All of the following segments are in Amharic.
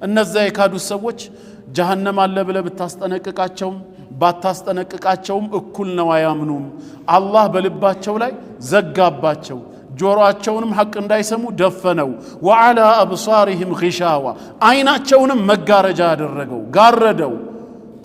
እነዛ የካዱት ሰዎች ጀሃነም አለ ብለ ብታስጠነቅቃቸውም ባታስጠነቅቃቸውም እኩል ነው አያምኑም አላህ በልባቸው ላይ ዘጋባቸው ጆሮአቸውንም ሐቅ እንዳይሰሙ ደፈነው ወዓላ አብሳሪሂም ጊሻዋ አይናቸውንም መጋረጃ አደረገው ጋረደው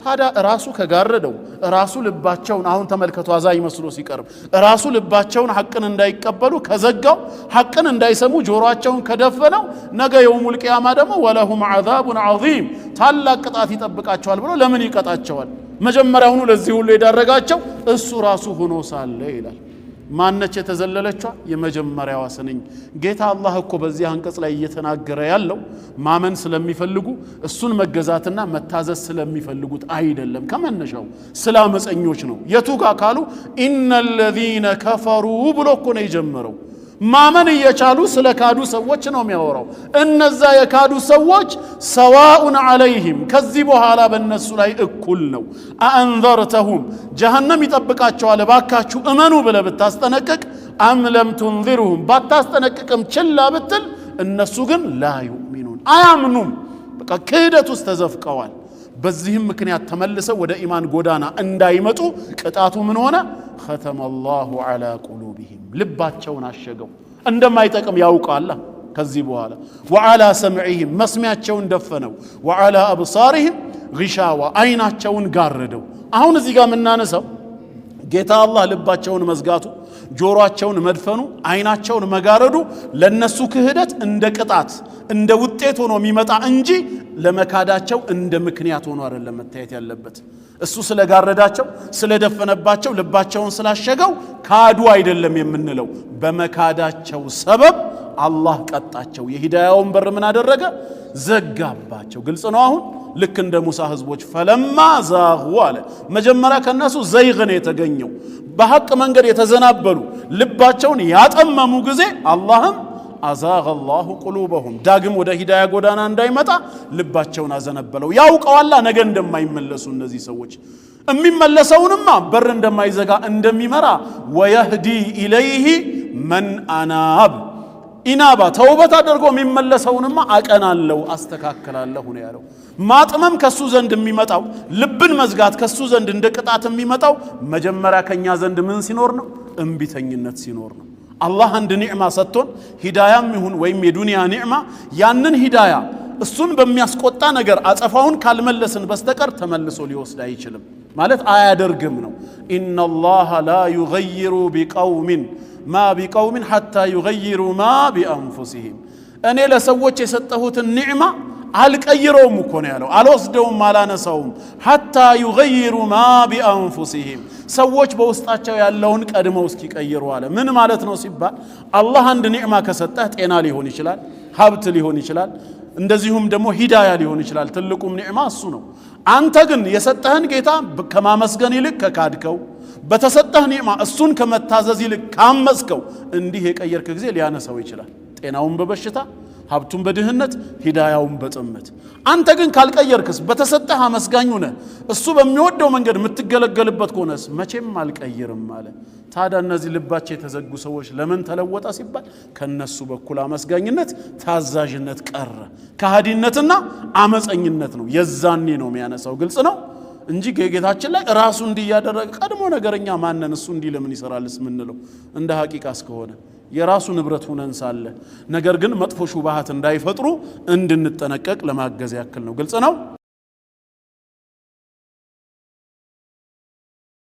ታዲያ ራሱ ከጋረደው ራሱ ልባቸውን አሁን ተመልከቱ አዛኝ መስሎ ሲቀርብ ራሱ ልባቸውን ሐቅን እንዳይቀበሉ ከዘጋው ሐቅን እንዳይሰሙ ጆሮአቸውን ከደፈነው ነገ የውሙል ቂያማ ደግሞ ወለሁም ዐዛቡን ዐዚም ታላቅ ቅጣት ይጠብቃቸዋል ብሎ ለምን ይቀጣቸዋል መጀመሪያውኑ ለዚህ ሁሉ የዳረጋቸው እሱ ራሱ ሆኖ ሳለ ይላል ማነች የተዘለለችው የመጀመሪያዋ ስንኝ ጌታ አላህ እኮ በዚህ አንቀጽ ላይ እየተናገረ ያለው ማመን ስለሚፈልጉ እሱን መገዛትና መታዘዝ ስለሚፈልጉት አይደለም ከመነሻው ስላመፀኞች ነው የቱጋ ካሉ ኢነል ለዚነ ከፈሩ ብሎ እኮ ነው የጀመረው ማመን እየቻሉ ስለ ካዱ ሰዎች ነው የሚያወራው እነዛ የካዱ ሰዎች ሰዋኡን ዐለይሂም ከዚህ በኋላ በእነሱ ላይ እኩል ነው አአንዘርተሁም ጀሃነም ይጠብቃቸዋል ባካችሁ እመኑ ብለህ ብታስጠነቅቅ አም ለም ቱንዚሩሁም ባታስጠነቅቅም ችላ ብትል እነሱ ግን ላ ዩእሚኑን አያምኑም በቃ ክህደት ውስጥ ተዘፍቀዋል በዚህም ምክንያት ተመልሰው ወደ ኢማን ጎዳና እንዳይመጡ ቅጣቱ ምን ሆነ ختم الله على قلوبهم ልባቸውን አሸገው እንደማይጠቅም ያውቃል ከዚህ በኋላ وعلى سمعهم መስሚያቸውን ደፈነው وعلى ابصارهم غشاوة አይናቸውን ጋረደው አሁን እዚህ ጋር ምናነሳው ጌታ አላህ ልባቸውን መዝጋቱ ጆሮአቸውን መድፈኑ አይናቸውን መጋረዱ ለነሱ ክህደት እንደ ቅጣት እንደ ውጤት ሆኖ የሚመጣ እንጂ ለመካዳቸው እንደ ምክንያት ሆኖ አይደለም መታየት ያለበት እሱ ስለጋረዳቸው ስለደፈነባቸው ልባቸውን ስላሸገው ካዱ አይደለም የምንለው በመካዳቸው ሰበብ አላህ ቀጣቸው የሂዳያውን በር ምን አደረገ ዘጋባቸው ግልጽ ነው አሁን ልክ እንደ ሙሳ ህዝቦች ፈለማ ዛጉ አለ መጀመሪያ ከነሱ ዘይግ ነው የተገኘው በሐቅ መንገድ የተዘናበሉ ልባቸውን ያጠመሙ ጊዜ አላህም አዛገ الله قلوبهم ዳግም ወደ ሂዳያ ጎዳና እንዳይመጣ ልባቸውን አዘነበለው ያውቀዋል ነገ እንደማይመለሱ እነዚህ ሰዎች የሚመለሰውንማ በር እንደማይዘጋ እንደሚመራ ወየህዲ ኢለይሂ መን አናብ ኢናባ ተውበት አድርጎ የሚመለሰውንማ አቀናለው አስተካክላለሁ ነው ያለው ማጥመም ከሱ ዘንድ የሚመጣው ልብን መዝጋት ከሱ ዘንድ እንደ ቅጣት የሚመጣው መጀመሪያ ከኛ ዘንድ ምን ሲኖር ነው እንቢተኝነት ሲኖር ነው አላህ አንድ ኒዕማ ሰጥቶን ሂዳያም ይሁን ወይም የዱንያ ኒዕማ ያንን ሂዳያ እሱን በሚያስቆጣ ነገር አጸፋውን ካልመለስን በስተቀር ተመልሶ ሊወስድ አይችልም ማለት አያደርግም ነው ኢነላህ ላ ዩገይሩ ቢቀውሚን ማ ቢቀውሚን ሐታ ዩገይሩ ማ ቢአንፉሲሂም እኔ ለሰዎች የሰጠሁትን ኒዕማ አልቀይረውም እኮ ነው ያለው አልወስደውም አላነሳውም ሐታ ዩገይሩ ማ ቢአንፉሲሂም ሰዎች በውስጣቸው ያለውን ቀድመው እስኪቀይሩ አለ ምን ማለት ነው ሲባል አላህ አንድ ኒዕማ ከሰጠህ ጤና ሊሆን ይችላል ሀብት ሊሆን ይችላል እንደዚሁም ደግሞ ሂዳያ ሊሆን ይችላል ትልቁም ኒዕማ እሱ ነው አንተ ግን የሰጠህን ጌታ ከማመስገን ይልቅ ከካድከው በተሰጠህ ኒዕማ እሱን ከመታዘዝ ይልቅ ካመጽከው እንዲህ የቀየርክ ጊዜ ሊያነሳው ይችላል ጤናውን በበሽታ ሀብቱን በድህነት ሂዳያውን በጥመት አንተ ግን ካልቀየርክስ በተሰጠህ አመስጋኝ ሆነ እሱ በሚወደው መንገድ የምትገለገልበት ከሆነስ መቼም አልቀይርም ማለት ታዲያ እነዚህ ልባቸው የተዘጉ ሰዎች ለምን ተለወጣ ሲባል ከነሱ በኩል አመስጋኝነት ታዛዥነት ቀረ ከሃዲነትና አመፀኝነት ነው የዛኔ ነው የሚያነሳው ግልጽ ነው እንጂ ጌታችን ላይ ራሱ እንዲያደረገ ቀድሞ ነገረኛ ማንነን እሱ እንዲ ለምን ይሰራልስ ምንለው እንደ ሐቂቃ እስከሆነ የራሱ ንብረት ሆነን ሳለ ነገር ግን መጥፎ ሹባሃት እንዳይፈጥሩ እንድንጠነቀቅ ለማገዝ ያክል ነው ግልጽ ነው